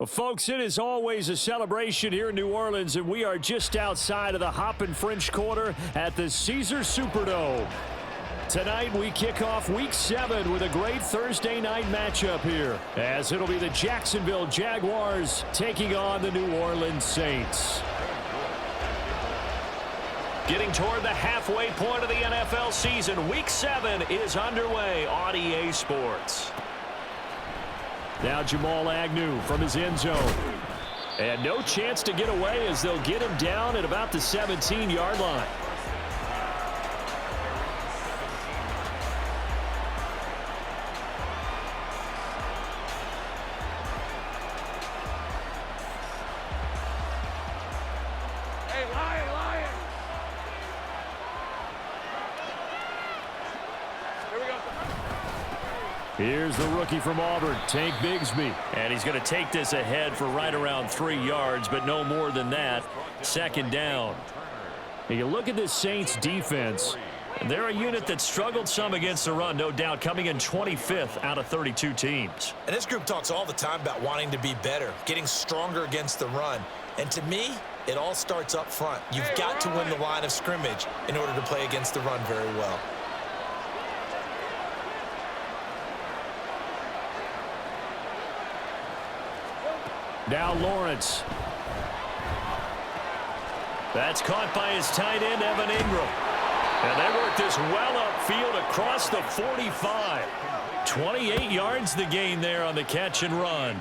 Well, folks, it is always a celebration here in New Orleans, and we are just outside of the Hoppin' French Quarter at the Caesars Superdome. Tonight, we kick off Week 7 with a great Thursday night matchup here, as it'll be the Jacksonville Jaguars taking on the New Orleans Saints. Getting toward the halfway point of the NFL season, Week 7 is underway on EA Sports. Now Jamal Agnew from his end zone. And no chance to get away as they'll get him down at about the 17-yard line. Here's the rookie from Auburn, Tank Bigsby. And he's going to take this ahead for right around 3 yards, but no more than that. Second down. And you look at this Saints defense. They're a unit that struggled some against the run, no doubt, coming in 25th out of 32 teams. And this group talks all the time about wanting to be better, getting stronger against the run. And to me, it all starts up front. You've got to win the line of scrimmage in order to play against the run very well. Now Lawrence. That's caught by his tight end, Evan Ingram. And they work this well upfield across the 45. 28 yards the gain there on the catch and run.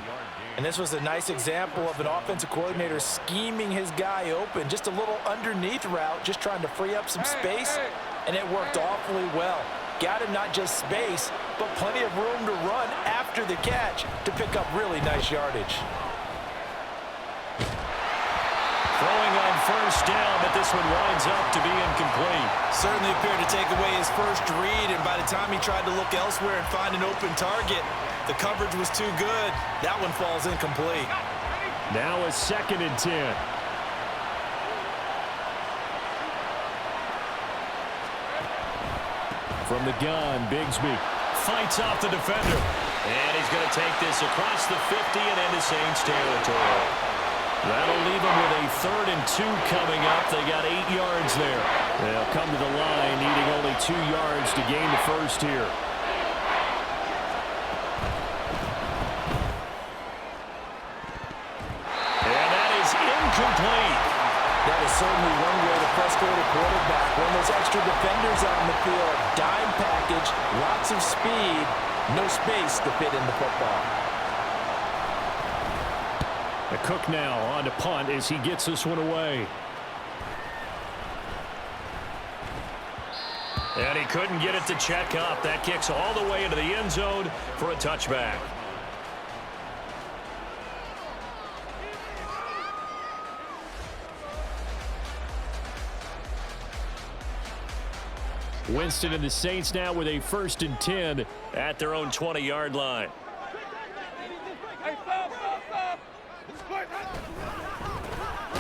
And this was a nice example of an offensive coordinator scheming his guy open. Just a little underneath route, just trying to free up some space. And it worked awfully well. Got him not just space, but plenty of room to run after the catch to pick up really nice yardage. Throwing on first down, but this one winds up to be incomplete. Certainly appeared to take away his first read, and by the time he tried to look elsewhere and find an open target, the coverage was too good. That one falls incomplete. Now a 2nd and 10. From the gun, Bigsby fights off the defender. And he's going to take this across the 50 and into Saints territory. That'll leave them with a 3rd and 2 coming up. They got 8 yards there. They'll come to the line needing only 2 yards to gain the first here. And that is incomplete. That is certainly one way to frustrate a quarterback. When there's extra defenders out in the field, dime package, lots of speed, no space to fit in the football. Cook now on to punt as he gets this one away. And he couldn't get it to check up. That kicks all the way into the end zone for a touchback. Winston and the Saints now with a 1st and 10 at their own 20-yard line.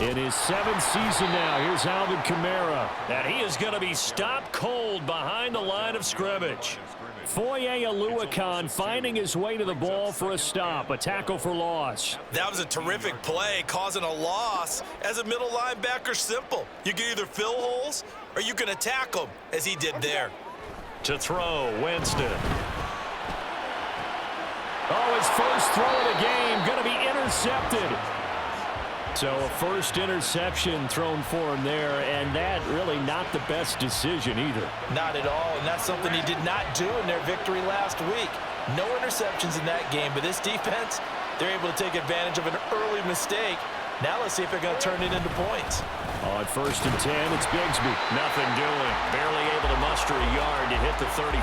In his 7th season now, here's Alvin Kamara. And he is going to be stopped cold behind the line of scrimmage. Foye Oluokun finding his way to the ball for a stop, a tackle for loss. That was a terrific play, causing a loss. As a middle linebacker, simple. You can either fill holes or you can attack them, as he did there. To throw, Winston. Oh, his first throw of the game, going to be intercepted. So a first interception thrown for him there, and that really not the best decision either. Not at all, and that's something he did not do in their victory last week. No interceptions in that game, but this defense, they're able to take advantage of an early mistake. Now let's see if they're going to turn it into points. On 1st and 10, it's Bigsby. Nothing doing. Barely able to muster a yard to hit the 35.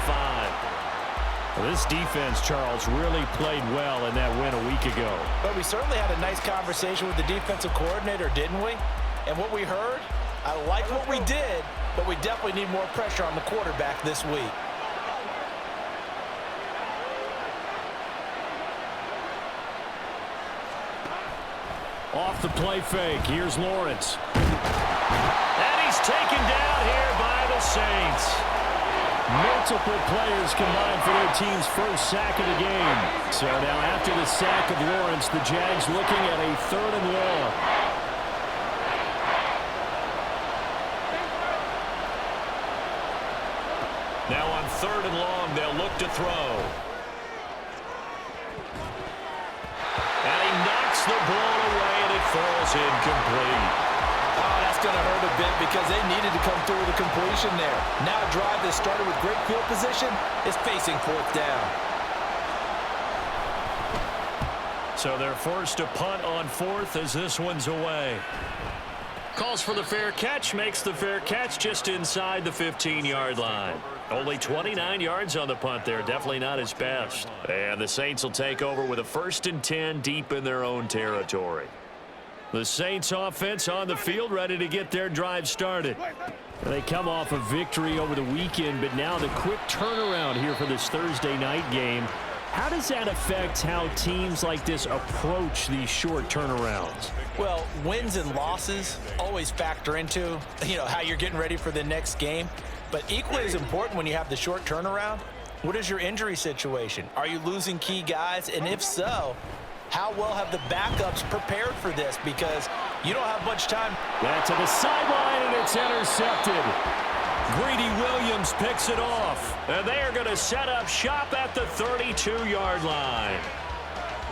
Well, this defense, Charles, really played well in that win a week ago. But we certainly had a nice conversation with the defensive coordinator, didn't we? And what we heard, I like what we did, but we definitely need more pressure on the quarterback this week. Off the play fake, here's Lawrence. And he's taken down here by the Saints. multiple players combined for their team's first sack of the game. So now after the sack of Lawrence, the Jags looking at a 3rd and long. Now on 3rd and long, they'll look to throw. And he knocks the ball away, and it falls incomplete. Oh, that's going to hurt a bit because they needed to come through with a completion there. Now a drive that started with great field position is facing 4th down. So they're forced to punt on 4th as this one's away. Calls for the fair catch, makes the fair catch just inside the 15-yard line. Only 29 yards on the punt there. Definitely not his best. And the Saints will take over with a 1st and 10 deep in their own territory. The Saints offense on the field ready to get their drive started. They come off a victory over the weekend, but now the quick turnaround here for this Thursday night game. How does that affect how teams like this approach these short turnarounds? Well, wins and losses always factor into, how you're getting ready for the next game. But equally as important when you have the short turnaround, what is your injury situation? Are you losing key guys? And if so, how well have the backups prepared for this? Because you don't have much time. Back to the sideline, and it's intercepted. Greedy Williams picks it off. And they are going to set up shop at the 32-yard line.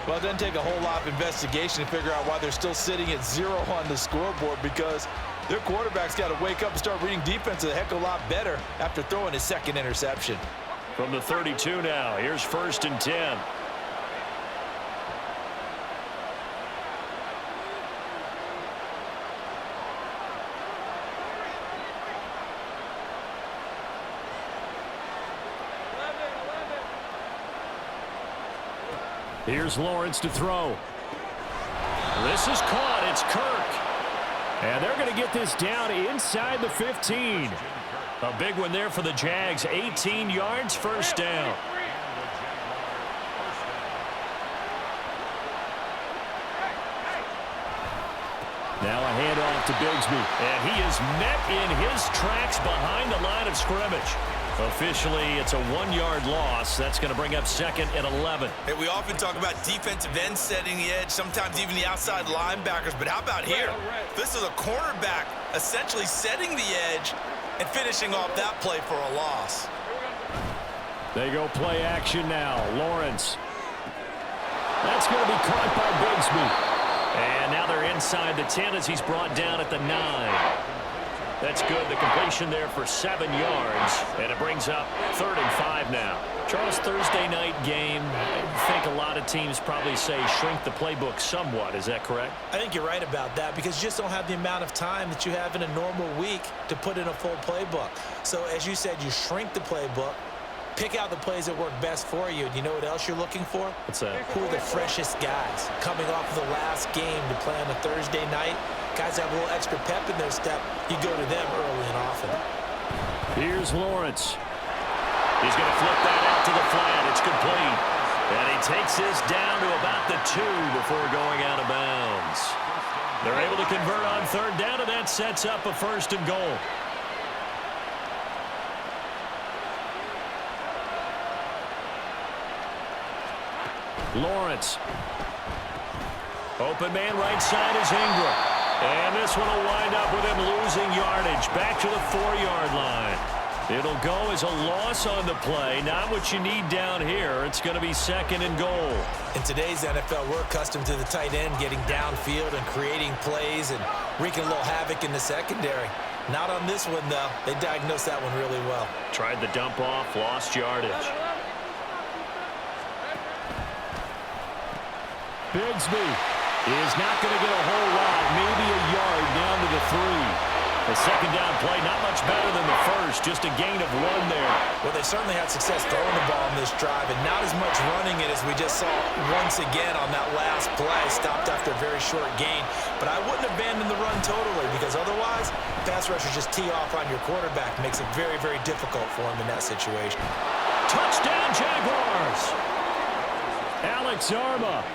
Well, it doesn't take a whole lot of investigation to figure out why they're still sitting at 0 on the scoreboard, because their quarterback's got to wake up and start reading defense a heck of a lot better after throwing his 2nd interception. From the 32 now, here's 1st and 10. Here's Lawrence to throw. This is caught. It's Kirk. And they're going to get this down inside the 15. A big one there for the Jags. 18 yards, 1st down. Now a handoff to Bigsby. And he is met in his tracks behind the line of scrimmage. Officially, it's a 1-yard loss. That's going to bring up 2nd and 11. Hey, we often talk about defensive ends setting the edge, sometimes even the outside linebackers. But how about here? This is a cornerback essentially setting the edge and finishing off that play for a loss. They go play action now. Lawrence. That's going to be caught by Bigsby. And now they're inside the 10 as he's brought down at the 9. That's good. The completion there for 7 yards. And it brings up 3rd and 5 now. Charles, Thursday night game, I think a lot of teams probably say shrink the playbook somewhat. Is that correct? I think you're right about that, because you just don't have the amount of time that you have in a normal week to put in a full playbook. So as you said, you shrink the playbook, pick out the plays that work best for you. And you know what else you're looking for? What's that? Who are the freshest guys coming off of the last game to play on a Thursday night? Guys have a little extra pep in their step. You go to them early and often. Here's Lawrence. He's going to flip that out to the flat. It's complete. And he takes this down to about the 2 before going out of bounds. They're able to convert on 3rd down, and that sets up a 1st and goal. Lawrence. Open man right side is Ingram. And this one will wind up with him losing yardage back to the 4-yard line. It'll go as a loss on the play. Not what you need down here. It's going to be 2nd and goal. In today's NFL, we're accustomed to the tight end getting downfield and creating plays and wreaking a little havoc in the secondary. Not on this one, though. They diagnosed that one really well. Tried the dump off, lost yardage. Bigsby is not going to get a whole lot, maybe a yard down to the 3. The 2nd down play, not much better than the first, just a gain of 1 there. Well, they certainly had success throwing the ball on this drive, and not as much running it as we just saw once again on that last play. Stopped after a very short gain. But I wouldn't abandon the run totally, because otherwise, pass rushers just tee off on your quarterback. Makes it very, very difficult for him in that situation. Touchdown, Jaguars! Alex Arma.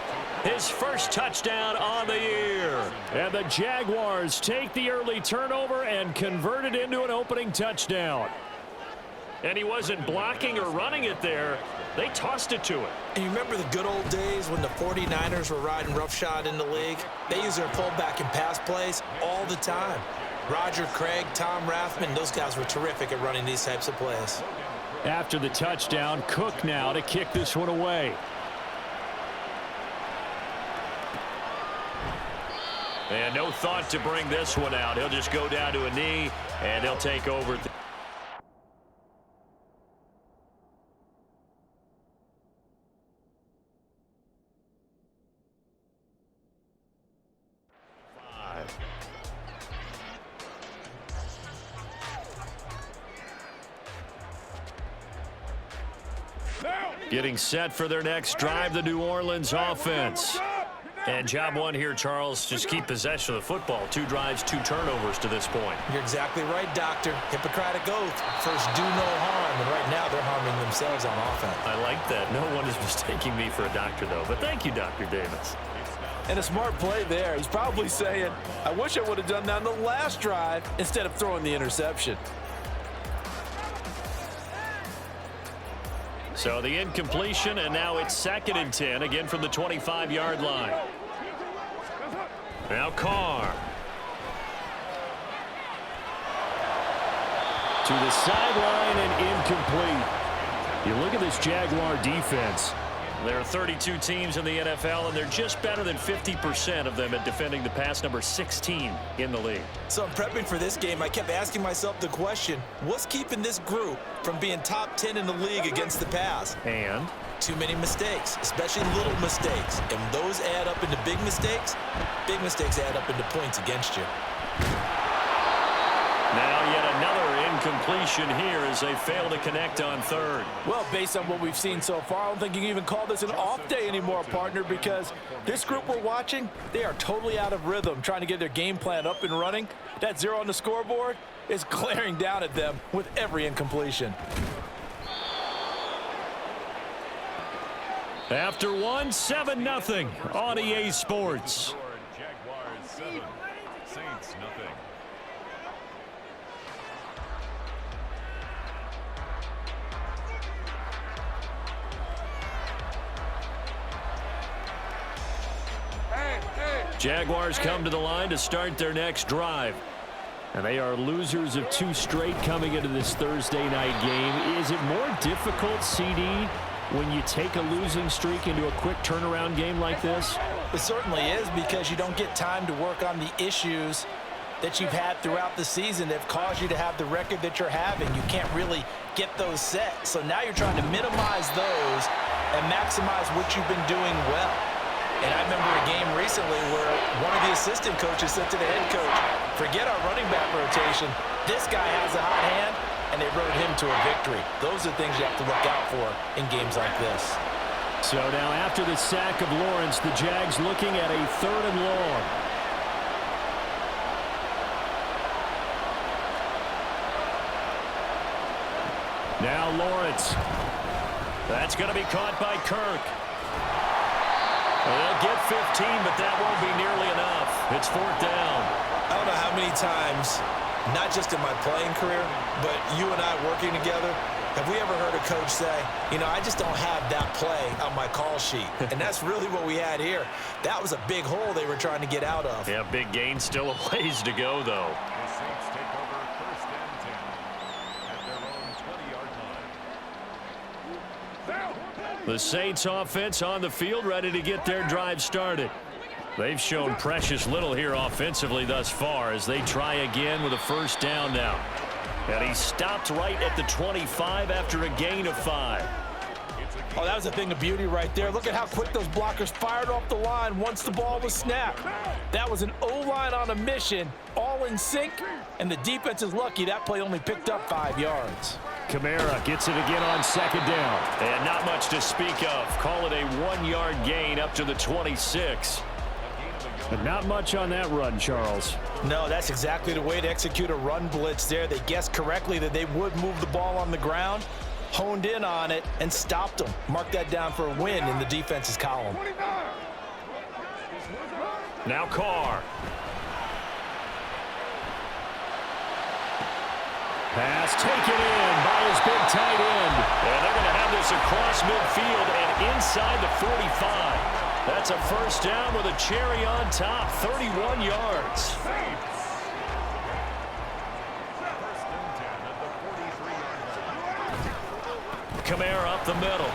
His first touchdown on the year. And the Jaguars take the early turnover and convert it into an opening touchdown. And he wasn't blocking or running it there. They tossed it to him. And you remember the good old days when the 49ers were riding roughshod in the league? They used their pullback and pass plays all the time. Roger Craig, Tom Rathman, those guys were terrific at running these types of plays. After the touchdown, Cook now to kick this one away. And no thought to bring this one out. He'll just go down to a knee, and he'll take over. Getting set for their next drive, the New Orleans offense. And job one here, Charles, just keep possession of the football. 2 drives, 2 turnovers to this point. You're exactly right, Doctor. Hippocratic oath. First, do no harm. And right now, they're harming themselves on offense. I like that. No one is mistaking me for a doctor, though. But thank you, Dr. Davis. And a smart play there. He's probably saying, I wish I would have done that on the last drive instead of throwing the interception. So the incompletion, and now it's 2nd and 10, again from the 25-yard line. Now Carr. To the sideline and incomplete. You look at this Jaguar defense. There are 32 teams in the NFL, and they're just better than 50% of them at defending the pass, number 16 in the league. So I'm prepping for this game. I kept asking myself the question, what's keeping this group from being top 10 in the league against the pass? And? Too many mistakes, especially little mistakes. And when those add up into big mistakes add up into points against you. Now yet another incompletion here as they fail to connect on 3rd. Well, based on what we've seen so far, I don't think you can even call this an off day anymore, partner, because this group we're watching, they are totally out of rhythm, trying to get their game plan up and running. That 0 on the scoreboard is glaring down at them with every incompletion. After 1, 7-0 on EA Sports. Jaguars 7, Saints nothing. Jaguars come to the line to start their next drive. And they are losers of 2 straight coming into this Thursday night game. Is it more difficult, CD, when you take a losing streak into a quick turnaround game like this? It certainly is, because you don't get time to work on the issues that you've had throughout the season that have caused you to have the record that you're having. You can't really get those set. So now you're trying to minimize those and maximize what you've been doing well. And I remember a game recently where one of the assistant coaches said to the head coach, forget our running back rotation. This guy has a hot hand, and they rode him to a victory. Those are things you have to look out for in games like this. So now after the sack of Lawrence, the Jags looking at a 3rd and long. Now Lawrence. That's going to be caught by Kirk. They'll get 15, but that won't be nearly enough. It's 4th down. I don't know how many times, not just in my playing career, but you and I working together, have we ever heard a coach say, you know, I just don't have that play on my call sheet. And that's really what we had here. That was a big hole they were trying to get out of. Yeah, big gain, still a ways to go, though. The Saints take over 1st and 10 at their own 20-yard line. The Saints offense on the field, ready to get their drive started. They've shown precious little here offensively thus far as they try again with a 1st down now. And he stopped right at the 25 after a gain of 5. Oh, that was a thing of beauty right there. Look at how quick those blockers fired off the line once the ball was snapped. That was an O-line on a mission, all in sync, and the defense is lucky that play only picked up 5 yards. Kamara gets it again on 2nd down. And not much to speak of. Call it a 1-yard gain up to the 26. But not much on that run, Charles. No, that's exactly the way to execute a run blitz there. They guessed correctly that they would move the ball on the ground, honed in on it, and stopped them. Mark that down for a win in the defense's column. Now Carr. Pass taken in by his big tight end. And they're going to have this across midfield and inside the 45. That's a first down with a cherry on top, 31 yards. Kamara up the middle.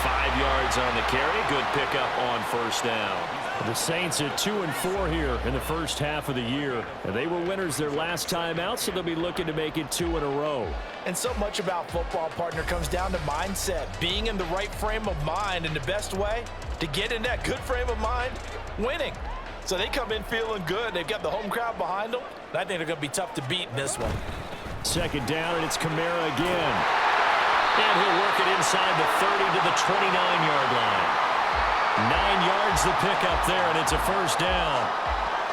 5 yards on the carry. Good pickup on first down. The Saints at 2-4 here in the first half of the year. And they were winners their last time out, so they'll be looking to make it 2 in a row. And so much about football, partner, comes down to mindset. Being in the right frame of mind, and the best way to get in that good frame of mind, winning. So they come in feeling good. They've got the home crowd behind them. And I think they're going to be tough to beat in this one. Second down, and it's Kamara again. And he'll work it inside the 30 to the 29-yard line. 9 yards the pickup there, and it's a first down.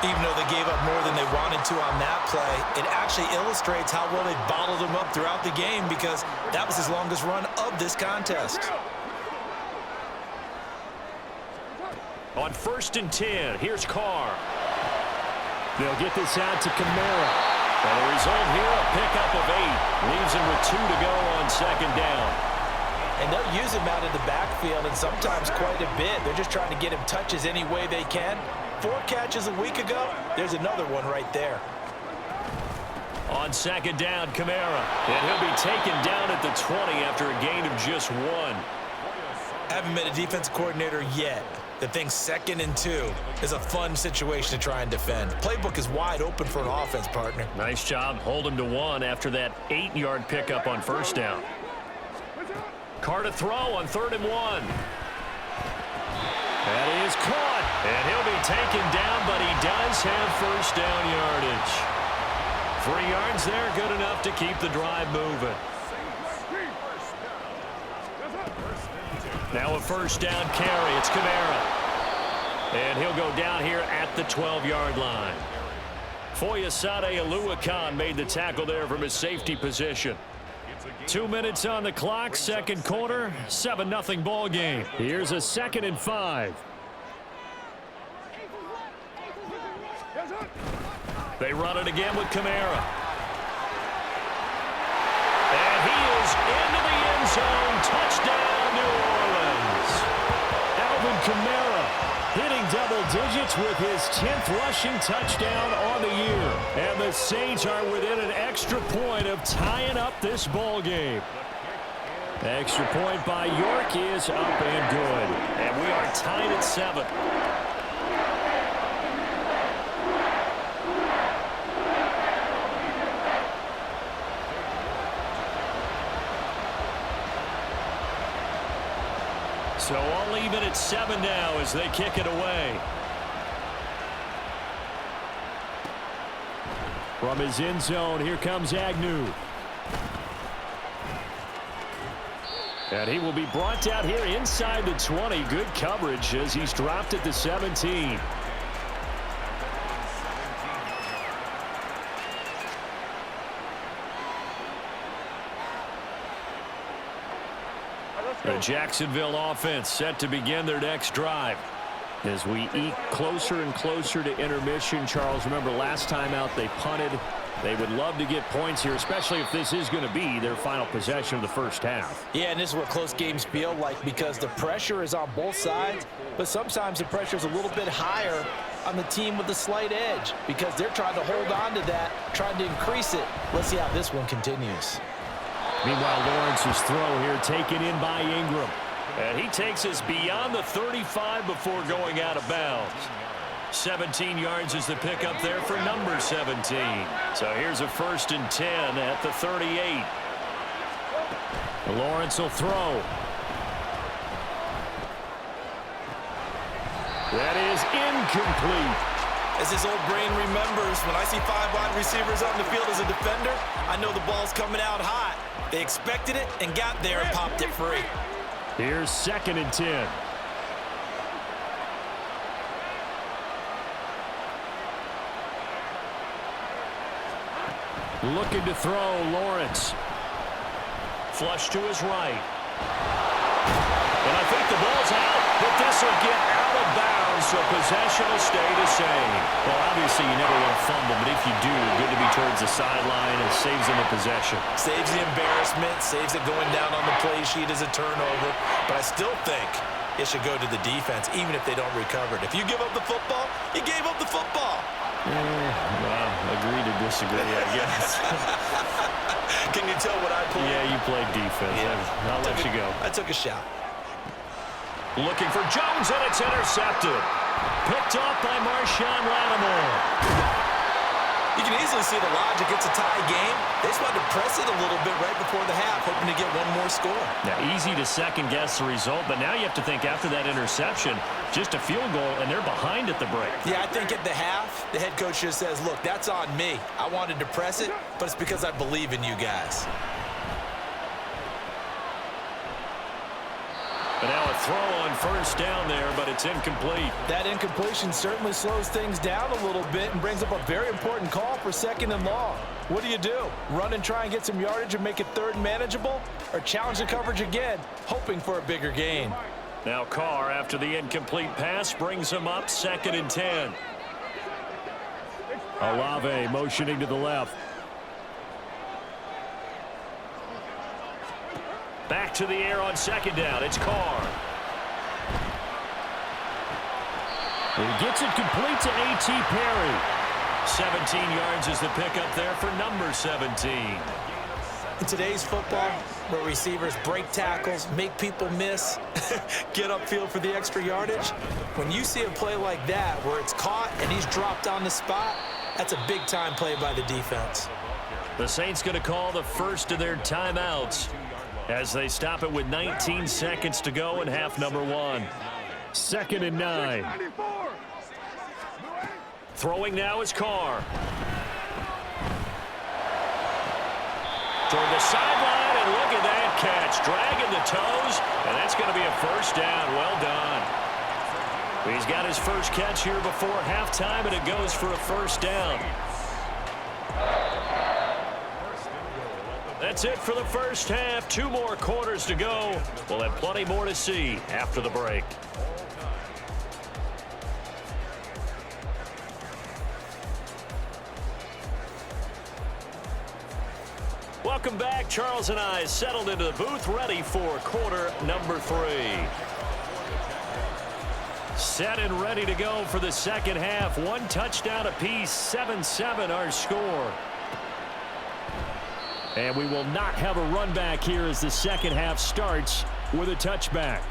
Even though they gave up more than they wanted to on that play, it actually illustrates how well they bottled them up throughout the game, because that was his longest run of this contest. On 1st and 10, here's Carr. They'll get this out to Kamara. And the result here, a pickup of 8. Leaves him with 2 to go on second down. And they'll use him out of the backfield, and sometimes quite a bit. They're just trying to get him touches any way they can. 4 catches a week ago, there's another one right there. On second down, Kamara. And he'll be taken down at the 20 after a gain of just 1. Haven't been a defensive coordinator yet that thinks 2nd and 2 is a fun situation to try and defend. Playbook is wide open for an offense, partner. Nice job. Hold him to 1 after that 8-yard pickup on first down. Carr to throw on 3rd and 1. That is caught. And he'll be taken down, but he does have first down yardage. 3 yards there, good enough to keep the drive moving. Now a first down carry. It's Kamara. And he'll go down here at the 12-yard line. Foyesade Oluwakan made the tackle there from his safety position. 2 minutes on the clock, second quarter, 7-0 ball game. Here's a 2nd and 5. They run it again with Kamara. And he is into the end zone. Touchdown, New Orleans. Alvin Kamara hitting double digits with his 10th rushing touchdown on the year. And the Saints are within an extra point of tying up this ball game. Extra point by York is up and good. And we are tied at 7. So all even at 7 now as they kick it away. From his end zone, here comes Agnew. And he will be brought down here inside the 20. Good coverage as he's dropped at the 17. The Jacksonville offense set to begin their next drive. As we eke closer and closer to intermission, Charles, remember last time out they punted. They would love to get points here, especially if this is going to be their final possession of the first half. Yeah, and this is what close games feel like, because the pressure is on both sides, but sometimes the pressure is a little bit higher on the team with the slight edge because they're trying to hold on to that, trying to increase it. Let's see how this one continues. Meanwhile, Lawrence's throw here taken in by Ingram. And he takes us beyond the 35 before going out of bounds. 17 yards is the pickup there for number 17. So here's a 1st and 10 at the 38. Lawrence will throw. That is incomplete. As his old brain remembers, when I see 5 wide receivers on the field as a defender, I know the ball's coming out hot. They expected it and got there and popped it free. Here's 2nd and 10. Looking to throw, Lawrence. Flush to his right. And I think the ball's out, but this will get out of bounds, so possession will stay the same. Well, obviously you never want to fumble, but if you do, good to be towards the sideline and saves him the possession. Saves the embarrassment, saves it going down on the play sheet as a turnover. But I still think it should go to the defense, even if they don't recover it. If you give up the football, you gave up the football. Well, agree to disagree, I guess. Can you tell what I played? Yeah, you played defense. Yeah. I'll let you go. I took a shot. Looking for Jones, and it's intercepted. Picked off by Marshawn Lattimore. You can easily see the logic. It's a tie game. They just wanted to press it a little bit right before the half, hoping to get one more score. Now, easy to second-guess the result, but now you have to think after that interception, just a field goal, and they're behind at the break. Yeah, I think at the half, the head coach just says, look, that's on me. I wanted to press it, but it's because I believe in you guys. But now a throw on first down there, but it's incomplete. That incompletion certainly slows things down a little bit and brings up a very important call for 2nd and long. What do? Run and try and get some yardage and make it 3rd and manageable? Or challenge the coverage again, hoping for a bigger gain? Now Carr, after the incomplete pass, brings him up 2nd and 10. Olave motioning to the left. Back to the air on 2nd down. It's Carr. He gets it complete to A.T. Perry. 17 yards is the pickup there for number 17. In today's football, where receivers break tackles, make people miss, get upfield for the extra yardage, when you see a play like that where it's caught and he's dropped on the spot, that's a big-time play by the defense. The Saints going to call the first of their timeouts as they stop it with 19 seconds to go in half number 1. 2nd and 9. Throwing now is Carr. Toward the sideline, and look at that catch. Dragging the toes, and that's going to be a first down. Well done. He's got his first catch here before halftime, and it goes for a first down. That's it for the first half. 2 more quarters to go. We'll have plenty more to see after the break. Welcome back. Charles and I settled into the booth, ready for quarter number 3. Set and ready to go for the second half. 1 touchdown apiece, 7-7 our score. And we will not have a run back here as the second half starts with a touchback.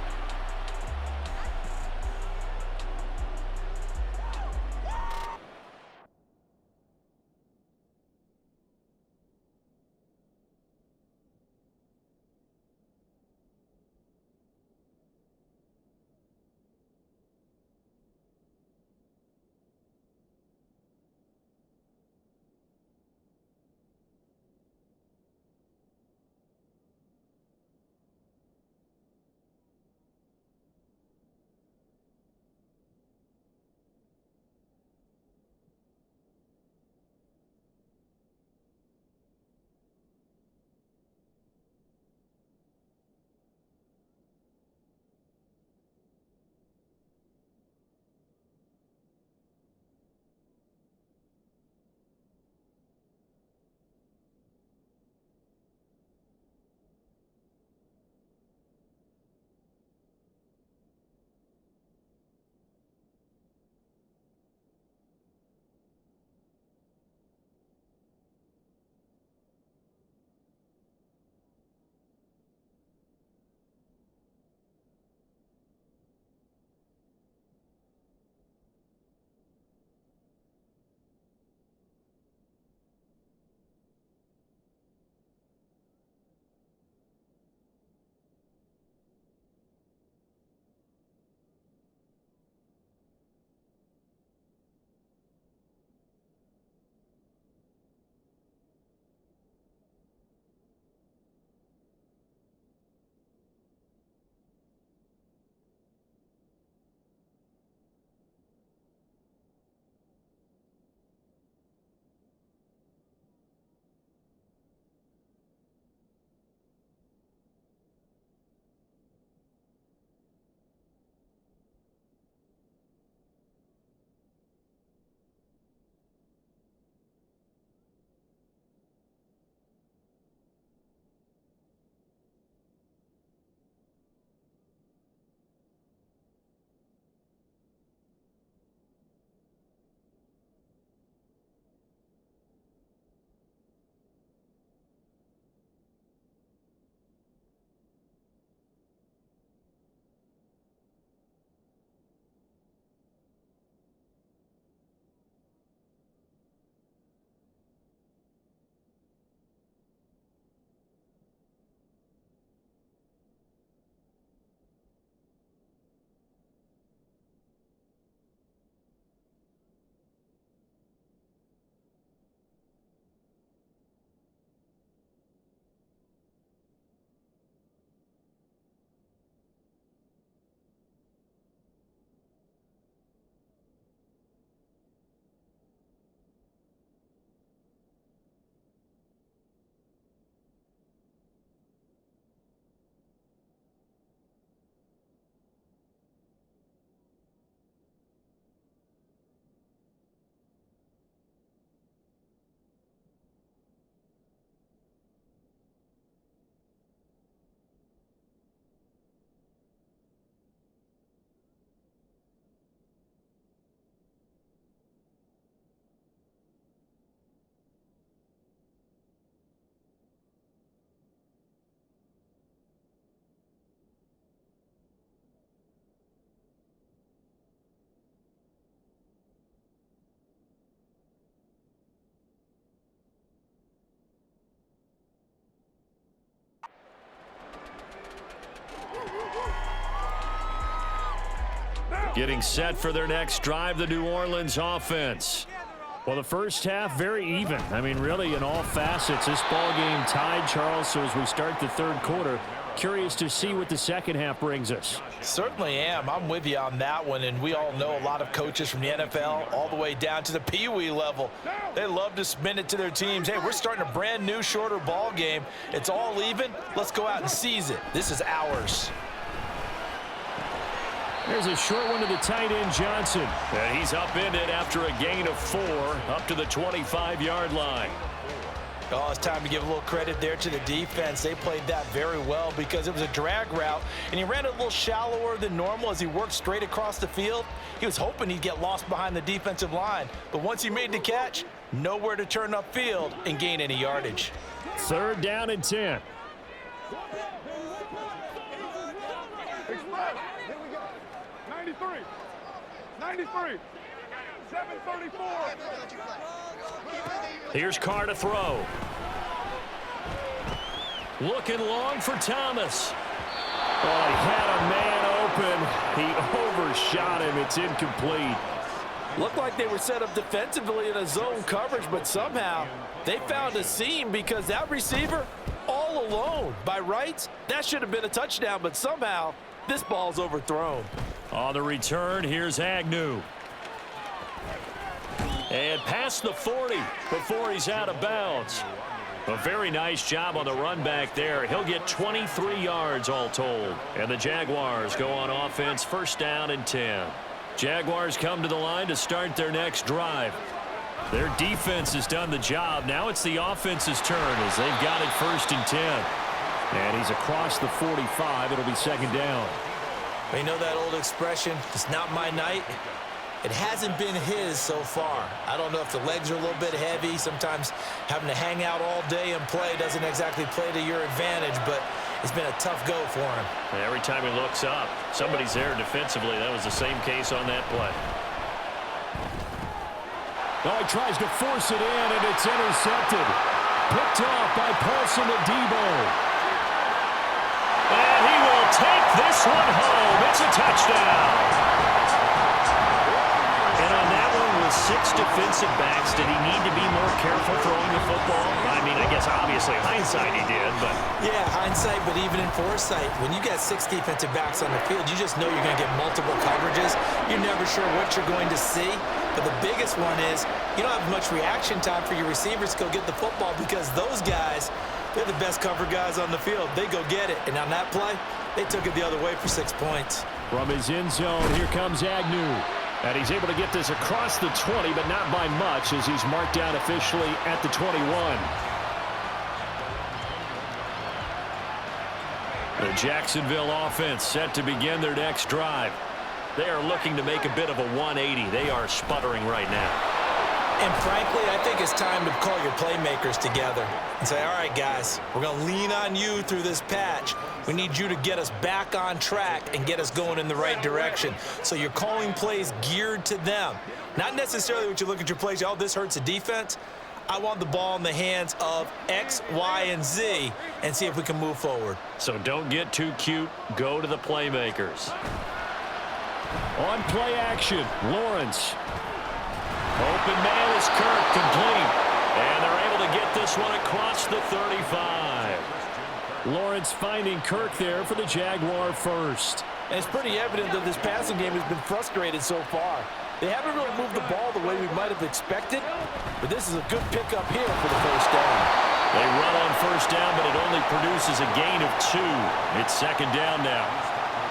Getting set for their next drive, the New Orleans offense. Well, the first half, very even. I mean, really, in all facets, this ball game tied, Charles. So as we start the third quarter, curious to see what the second half brings us. Certainly am. I'm with you on that one, and we all know a lot of coaches from the NFL all the way down to the Pee-wee level. They love to spin it to their teams. Hey, we're starting a brand new, shorter ball game. It's all even. Let's go out and seize it. This is ours. There's a short one to the tight end, Johnson. And he's upended after a gain of 4 up to the 25-yard line. Oh, it's time to give a little credit there to the defense. They played that very well because it was a drag route, and he ran it a little shallower than normal as he worked straight across the field. He was hoping he'd get lost behind the defensive line, but once he made the catch, nowhere to turn upfield and gain any yardage. 3rd down and 10. Express. Here we go. 93. 93. 734. Here's Carr to throw. Looking long for Thomas. Oh, he had a man open. He overshot him. It's incomplete. Looked like they were set up defensively in a zone coverage, but somehow they found a seam because that receiver all alone. By rights, that should have been a touchdown, but somehow this ball's overthrown. On the return, here's Agnew. And past the 40 before he's out of bounds. A very nice job on the run back there. He'll get 23 yards all told. And the Jaguars go on offense, 1st down and 10. Jaguars come to the line to start their next drive. Their defense has done the job. Now it's the offense's turn as they've got it 1st and 10. And he's across the 45. It'll be 2nd down. You know that old expression, it's not my night? It hasn't been his so far. I don't know if the legs are a little bit heavy. Sometimes having to hang out all day and play doesn't exactly play to your advantage, but it's been a tough go for him. And every time he looks up, somebody's there defensively. That was the same case on that play. Oh, he tries to force it in, and it's intercepted. Picked off by Paulson Adebo. And he will take this one home. It's a touchdown. And on that one, with 6 defensive backs, did he need to be more careful throwing the football? I mean, I guess obviously hindsight he did, but... Yeah, hindsight, but even in foresight, when you got 6 defensive backs on the field, you just know you're going to get multiple coverages. You're never sure what you're going to see. But the biggest one is you don't have much reaction time for your receivers to go get the football because those guys, they're the best cover guys on the field. They go get it. And on that play, they took it the other way for 6 points. From his end zone, here comes Agnew. And he's able to get this across the 20, but not by much as he's marked down officially at the 21. The Jacksonville offense set to begin their next drive. They are looking to make a bit of a 180. They are sputtering right now. And frankly, I think it's time to call your playmakers together and say, all right, guys, we're going to lean on you through this patch. We need you to get us back on track and get us going in the right direction. So you're calling plays geared to them. Not necessarily what you look at your plays, oh, this hurts the defense. I want the ball in the hands of X, Y, and Z and see if we can move forward. So don't get too cute. Go to the playmakers. On play action, Lawrence. Open man is Kirk, complete. And they're able to get this one across the 35. Lawrence finding Kirk there for the Jaguar first. And it's pretty evident that this passing game has been frustrated so far. They haven't really moved the ball the way we might have expected, but this is a good pickup here for the 1st down. They run on 1st down, but it only produces a gain of 2. It's 2nd down now.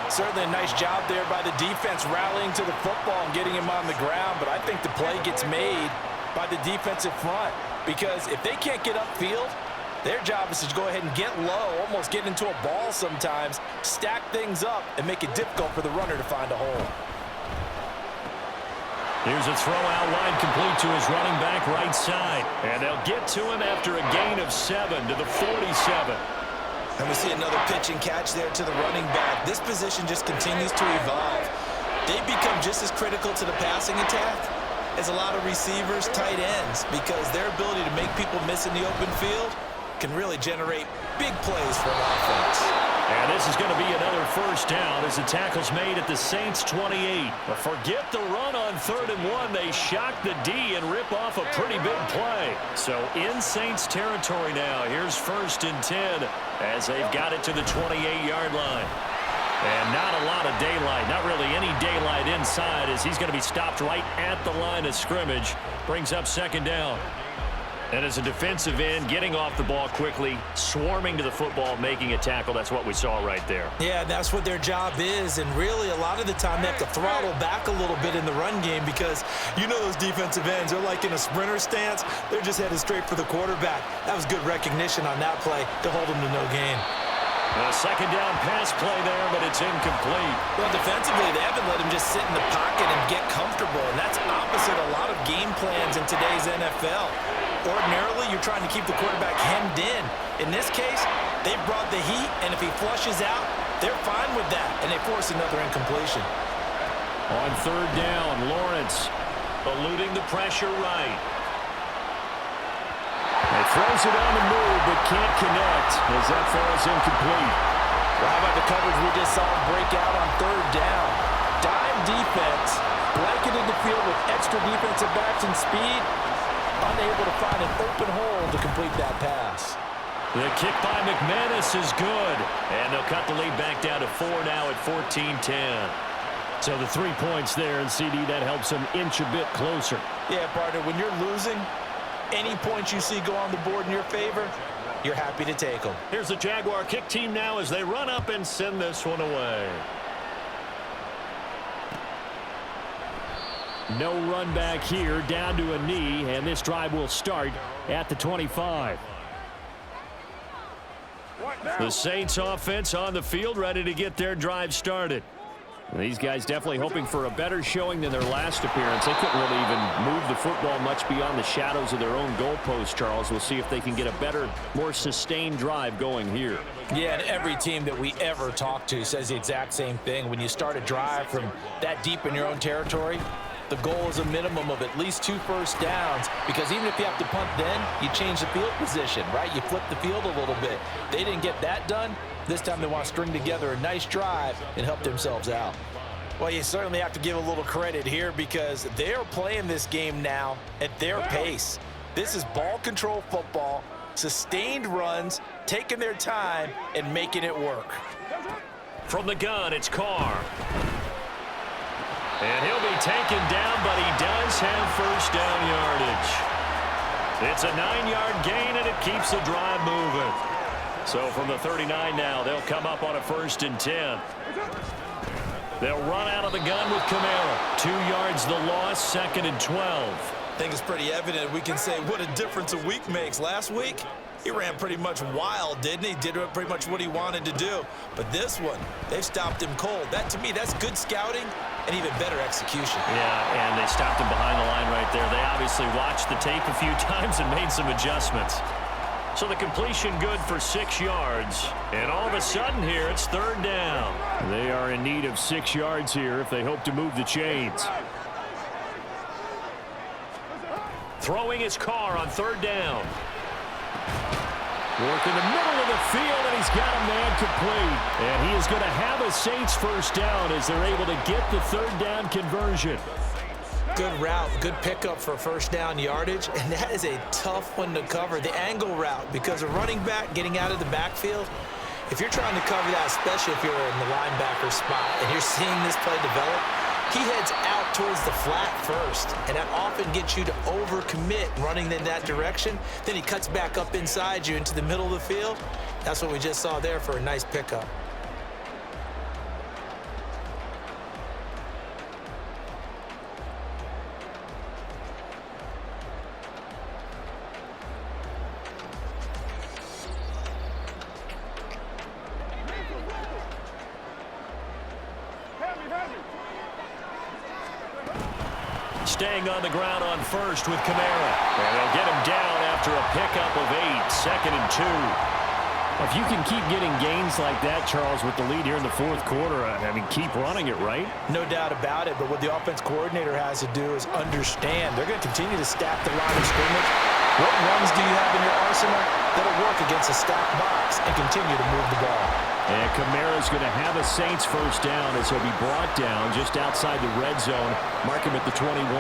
Certainly a nice job there by the defense rallying to the football and getting him on the ground, but I think the play gets made by the defensive front because if they can't get upfield, their job is to go ahead and get low, almost get into a ball sometimes, stack things up, and make it difficult for the runner to find a hole. Here's a throw out wide complete to his running back right side. And they'll get to him after a gain of 7 to the 47. And we see another pitch and catch there to the running back. This position just continues to evolve. They become just as critical to the passing attack as a lot of receivers, tight ends, because their ability to make people miss in the open field can really generate big plays for an offense. And this is going to be another first down as the tackle's made at the Saints' 28. But forget the run on 3rd and 1. They shock the D and rip off a pretty big play. So in Saints territory now. Here's 1st and 10 as they've got it to the 28-yard line. And not a lot of daylight, not really any daylight inside as he's going to be stopped right at the line of scrimmage. Brings up 2nd down. And as a defensive end, getting off the ball quickly, swarming to the football, making a tackle, that's what we saw right there. Yeah, that's what their job is, and really a lot of the time they have to throttle back a little bit in the run game because you know those defensive ends, they're like in a sprinter stance. They're just headed straight for the quarterback. That was good recognition on that play to hold them to no gain. A 2nd down pass play there, but it's incomplete. Well, defensively, they haven't let him just sit in the pocket and get comfortable, and that's opposite a lot of game plans in today's NFL. Ordinarily, you're trying to keep the quarterback hemmed in. In this case, they brought the heat, and if he flushes out, they're fine with that, and they force another incompletion. On 3rd down, Lawrence eluding the pressure right. He throws it on the move, but can't connect as that falls incomplete. Well, how about the coverage we just saw him break out on 3rd down? Dime defense, blanketed the field with extra defensive backs and speed, unable to find an open hole to complete that pass. The kick by McManus is good, and they'll cut the lead back down to 4 now at 14-10. So the 3 points there, and CD, that helps them inch a bit closer. Yeah, partner, when you're losing, any points you see go on the board in your favor, you're happy to take them. Here's the Jaguar kick team now as they run up and send this one away. No run back here, down to a knee, and this drive will start at the 25. The Saints offense on the field, ready to get their drive started. These guys definitely hoping for a better showing than their last appearance. They couldn't really even move the football much beyond the shadows of their own goalpost, Charles. We'll see if they can get a better, more sustained drive going here. Yeah, and every team that we ever talk to says the exact same thing. When you start a drive from that deep in your own territory, the goal is a minimum of at least 2 first downs, because even if you have to punt then, you change the field position, right? You flip the field a little bit. They didn't get that done. This time they want to string together a nice drive and help themselves out. Well, you certainly have to give a little credit here because they are playing this game now at their pace. This is ball control football, sustained runs, taking their time and making it work. From the gun, it's Carr. And he'll be taken down, but he does have first down yardage. It's a 9-yard gain, and it keeps the drive moving. So from the 39 now, they'll come up on a 1st and 10. They'll run out of the gun with Kamara. 2 yards the loss, 2nd and 12. I think it's pretty evident. We can say what a difference a week makes. Last week, he ran pretty much wild, didn't he? Did pretty much what he wanted to do. But this one, they've stopped him cold. That, to me, that's good scouting and even better execution. Yeah, and they stopped him behind the line right there. They obviously watched the tape a few times and made some adjustments. So the completion good for 6 yards. And all of a sudden here, it's 3rd down. They are in need of 6 yards here if they hope to move the chains. Throwing his Carr on 3rd down. Work in the middle of the field, and he's got a man complete. And he is going to have a Saints first down as they're able to get the 3rd down conversion. Good route, good pickup for first down yardage, and that is a tough one to cover, the angle route, because a running back getting out of the backfield, if you're trying to cover that, especially if you're in the linebacker spot and you're seeing this play develop, he heads out towards the flat first, and that often gets you to overcommit running in that direction. Then he cuts back up inside you into the middle of the field. That's what we just saw there for a nice pickup. Staying on the ground on 1st with Kamara. And they'll get him down after a pickup of 8, 2nd and 2. If you can keep getting gains like that, Charles, with the lead here in the 4th quarter, I mean, keep running it, right? No doubt about it, but what the offense coordinator has to do is understand. They're going to continue to stack the line of scrimmage. What runs do you have in your arsenal that'll work against a stacked box and continue to move the ball? And Kamara's going to have a Saints first down as he'll be brought down just outside the red zone. Mark him at the 21.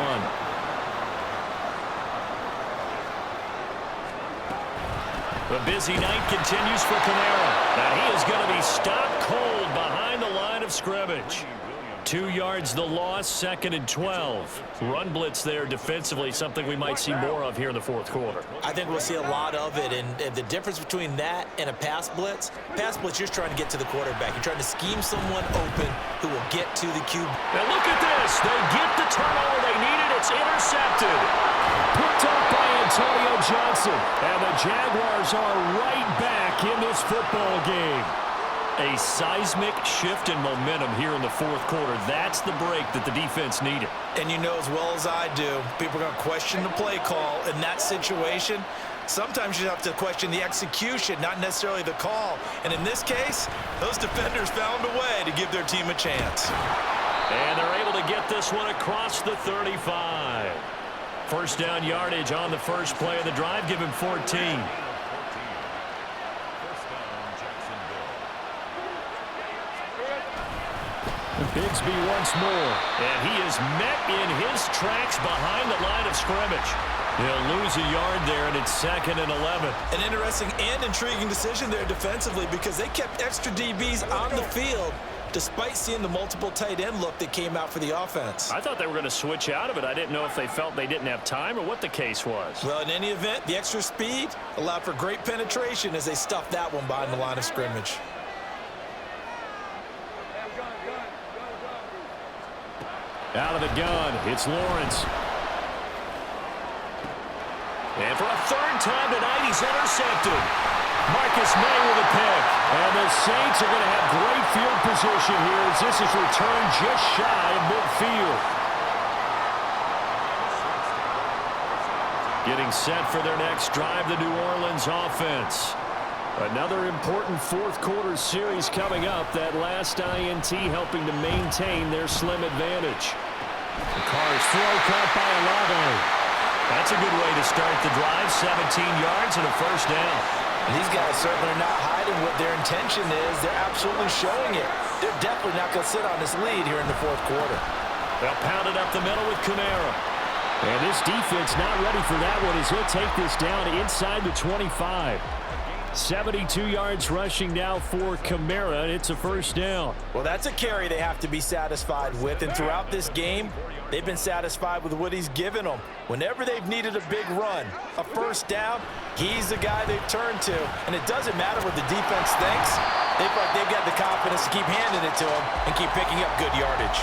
The busy night continues for Kamara. And he is going to be stopped cold behind the line of scrimmage. 2 yards the loss, 2nd and 12. Run blitz there defensively, something we might see more of here in the fourth quarter. I think we'll see a lot of it, and the difference between that and a pass blitz, you're just trying to get to the quarterback. You're trying to scheme someone open who will get to the QB. And look at this. They get the turnover they needed. It's intercepted. Picked up by Antonio Johnson. And the Jaguars are right back in this football game. A seismic shift in momentum here in the fourth quarter. That's the break that the defense needed. And you know as well as I do, people are going to question the play call in that situation. Sometimes you have to question the execution, not necessarily the call. And in this case, those defenders found a way to give their team a chance. And they're able to get this one across the 35. First down yardage on the first play of the drive. Give him 14. Bigsby once more. And he is met in his tracks behind the line of scrimmage. He'll lose a yard there, and it's 2nd and 11. An interesting and intriguing decision there defensively because they kept extra DBs on the field despite seeing the multiple tight end look that came out for the offense. I thought they were going to switch out of it. I didn't know if they felt they didn't have time or what the case was. Well, in any event, the extra speed allowed for great penetration as they stuffed that one behind the line of scrimmage. Out of the gun, it's Lawrence. And for a third time tonight, he's intercepted. Marcus May with a pick. And the Saints are going to have great field position here as this is returned just shy of midfield. Getting set for their next drive, the New Orleans offense. Another important fourth quarter series coming up. That last INT helping to maintain their slim advantage. The Carrs throw caught by Olave. That's a good way to start the drive. 17 yards and a first down. And these guys certainly are not hiding what their intention is. They're absolutely showing it. They're definitely not going to sit on this lead here in the fourth quarter. They'll pound it up the middle with Kamara. And this defense not ready for that one as he'll take this down inside the 25. 72 yards rushing now for Kamara, and it's a first down. Well, that's a carry they have to be satisfied with, and throughout this game, they've been satisfied with what he's given them. Whenever they've needed a big run, a first down, he's the guy they've turned to, and it doesn't matter what the defense thinks. They feel like they've got the confidence to keep handing it to him and keep picking up good yardage.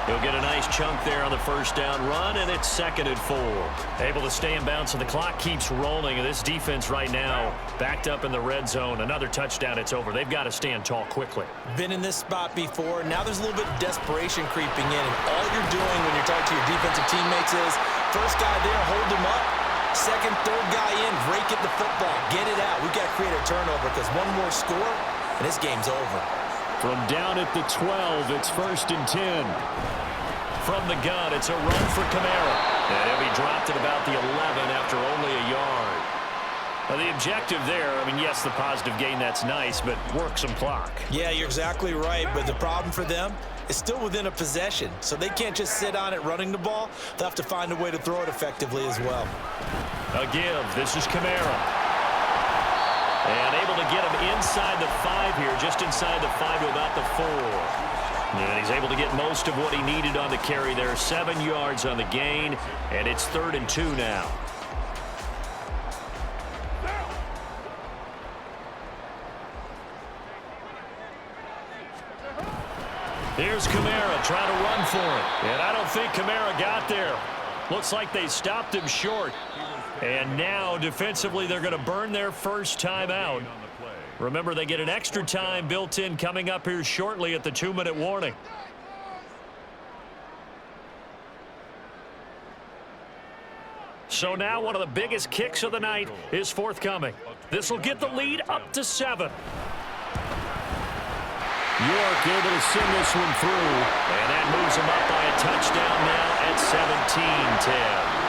He'll get a nice chunk there on the first down run, and it's 2nd and 4. Able to stay in bounds, and the clock keeps rolling. And this defense right now backed up in the red zone. Another touchdown, it's over. They've got to stand tall quickly. Been in this spot before. Now there's a little bit of desperation creeping in, and all you're doing when you're talking to your defensive teammates is first guy there, hold him up. Second, third guy in, rake at the football. Get it out. We've got to create a turnover because one more score, and this game's over. From down at the 12, it's 1st and 10. From the gun, it's a run for Kamara. And he'll be dropped at about the 11 after only a yard. Now, the objective there, I mean, yes, the positive gain, that's nice, but work some clock. Yeah, you're exactly right, but the problem for them is still within a possession, so they can't just sit on it running the ball. They'll have to find a way to throw it effectively as well. A give. This is Kamara. And able to get him inside the 5 here, just inside the 5 to about the 4. And he's able to get most of what he needed on the carry there. 7 yards on the gain, and it's 3rd and 2 now. Here's Kamara trying to run for it. And I don't think Kamara got there. Looks like they stopped him short. And now, defensively, they're going to burn their first time out. Remember, they get an extra time built in coming up here shortly at the 2-minute warning. So now one of the biggest kicks of the night is forthcoming. This will get the lead up to 7. York able to send this one through. And that moves him up by a touchdown now at 17-10.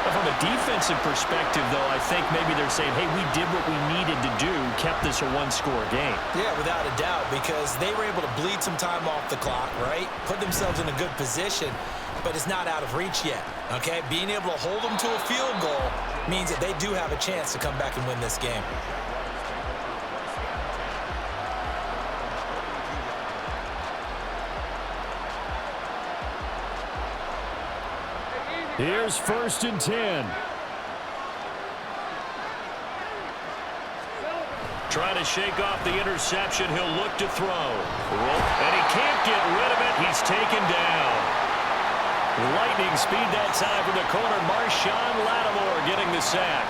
From a defensive perspective, though, I think maybe they're saying, hey, we did what we needed to do, kept this a one-score game. Yeah, without a doubt, because they were able to bleed some time off the clock, right? Put themselves in a good position, but it's not out of reach yet, okay? Being able to hold them to a field goal means that they do have a chance to come back and win this game. Here's 1st and 10. Trying to shake off the interception. He'll look to throw. And he can't get rid of it. He's taken down. Lightning speed that time from the corner. Marshawn Lattimore getting the sack.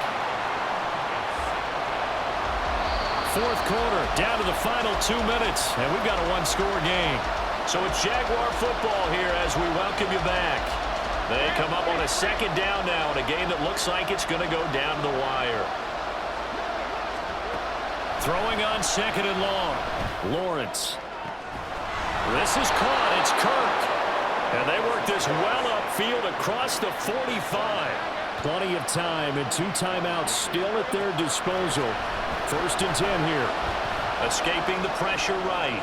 4th quarter, down to the final 2 minutes. And we've got a one-score game. So it's Jaguar football here as we welcome you back. They come up on a 2nd down now in a game that looks like it's going to go down to the wire. Throwing on 2nd and long. Lawrence. This is caught. It's Kirk. And they work this well upfield across the 45. Plenty of time and 2 timeouts still at their disposal. 1st and 10 here. Escaping the pressure right.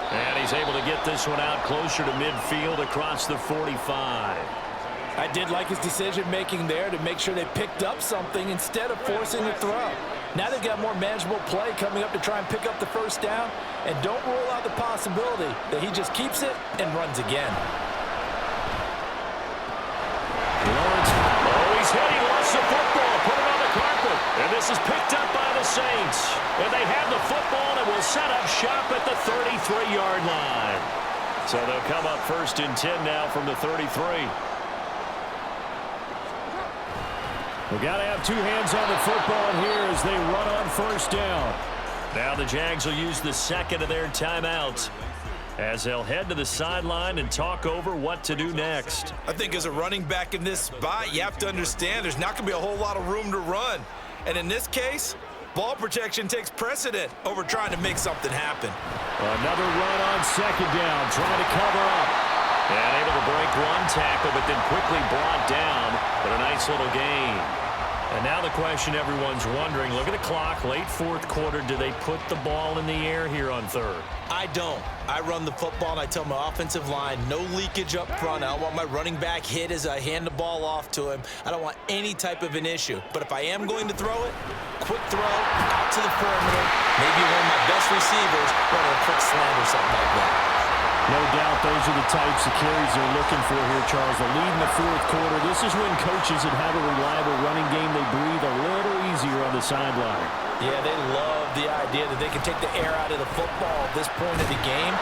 And he's able to get this one out closer to midfield across the 45. I did like his decision-making there to make sure they picked up something instead of forcing the throw. Now they've got more manageable play coming up to try and pick up the 1st down, and don't rule out the possibility that he just keeps it and runs again. Lawrence. Oh, he's hit. He lost the football. Put it on the carpet. And this is picked up by the Saints. And they have the football and will set up shop at the 33-yard line. So they'll come up 1st and 10 now from the 33. We've got to have 2 hands on the football here as they run on 1st down. Now the Jags will use the 2nd of their timeouts as they'll head to the sideline and talk over what to do next. I think as a running back in this spot, you have to understand there's not going to be a whole lot of room to run. And in this case, ball protection takes precedent over trying to make something happen. Another run on 2nd down, trying to cover up. And able to break one tackle, but then quickly brought down. But a nice little gain. And now the question everyone's wondering, look at the clock, late 4th quarter, do they put the ball in the air here on 3rd? I don't. I run the football, and I tell my offensive line, no leakage up front. I don't want my running back hit as I hand the ball off to him. I don't want any type of an issue. But if I am going to throw it, quick throw, out to the perimeter, maybe one of my best receivers running a quick slant or something like that. No doubt those are the types of carries they're looking for here, Charles. The lead in the 4th quarter. This is when coaches that have a reliable running game, they breathe a little easier on the sideline. Yeah, they love the idea that they can take the air out of the football at this point of the game.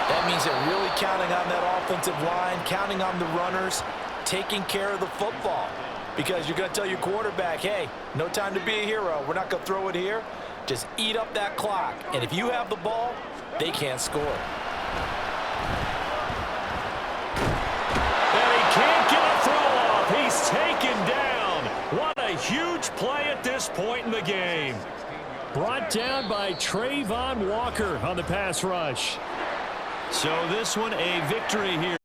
That means they're really counting on that offensive line, counting on the runners, taking care of the football. Because you're going to tell your quarterback, hey, no time to be a hero. We're not going to throw it here. Just eat up that clock. And if you have the ball, they can't score. Can't get a throw off. He's taken down. What a huge play at this point in the game. Brought down by Trayvon Walker on the pass rush. So this one a victory here.